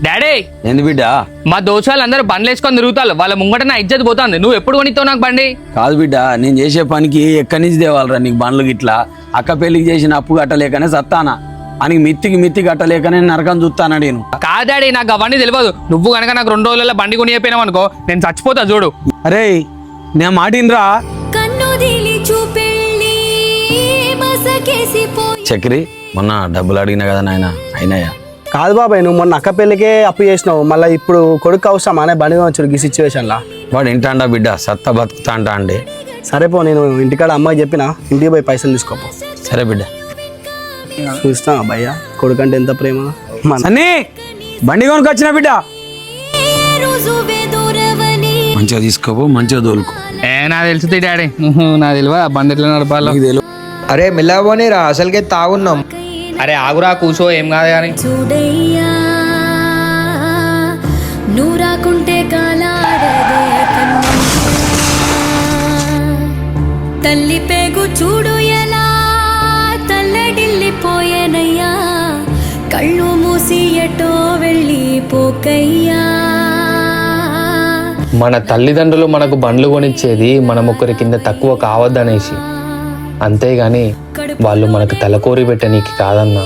Daddy ఏంది బిడ్డ? మా దోషాలు అందరూ బండ్లు వేసుకొని తిరుగుతారు, వాళ్ళ ముంగట నా ఇజ్జత్ పోతుంది. నువ్వు ఎప్పుడు కొనిస్తావు నాకు బండి? కాదు బిడ్డ, నేను చేసే పనికి ఎక్కడి నుంచి తేవాలరా నీకు బండ్లు గిట్లా? అక్క పెళ్లికి చేసిన అప్పు కట్టలేకనే సత్తానా అని మిత్తి కట్టలేకనే నరకం చూస్తానా నేను. కాదు డాడీ, నాకు అవన్నీ తెలియదు. నువ్వు కనుక నాకు 2 రోజులలో బండి కొనియపోయినావు అనుకో, నేను చచ్చిపోతా చూడు. అరే నేను మాటినరా చక్రి, మొన్న డబ్బులు అడిగినా కదా నాయన, అయినాయా? కాదు బాబాయ్, నువ్వు మొన్న అక్క పెళ్ళికే అప్పు చేసినావు, మళ్ళీ ఇప్పుడు కొడుకు అవసరం అనే బండి వచ్చాడు ఈ సిచ్యువేషన్లా. వాడు ఇంటాండా బిడ్డ, సత్తా బతుకుతా అంటా అండి. సరే పో, నేను ఇంటికాడ అమ్మాయి చెప్పిన ఇంటికి పోయి పైసలు తీసుకోపో. సరే బిడ్డ. చూస్తా భయ్యా, కొడుకు అంటే ఎంత ప్రేమ. అన్నీ బండి కొనుకొచ్చిన బిడ్డ, మంచిగా తీసుకోపో, మంచిగా తోలుకో. నాకు తెలుస్తుంది డాడీ, నాకు తెలియదు బండి ఎట్లా నడపాలో. అరే మెల్లబోనిరా, అసలుకే తాగున్నాం. అరే ఆగురా, కూర్చో, ఏం కాదు కానీ. చూడయ్యా నువ్వు రాకుంటే కాలాడదే తల్లి పేగు చూడు ఎలా తల్లడిల్లిపోయేనయ్యా, కళ్ళు మూసి ఎటో వెళ్ళి పోకయ్యా. మన తల్లిదండ్రులు మనకు బండ్లు కొనిచ్చేది మనం ఒకరి కింద తక్కువ కావద్దనేసి, అంతేగాని వాళ్ళు మనకు తలకోరి పెట్టనీకి కాదన్నా.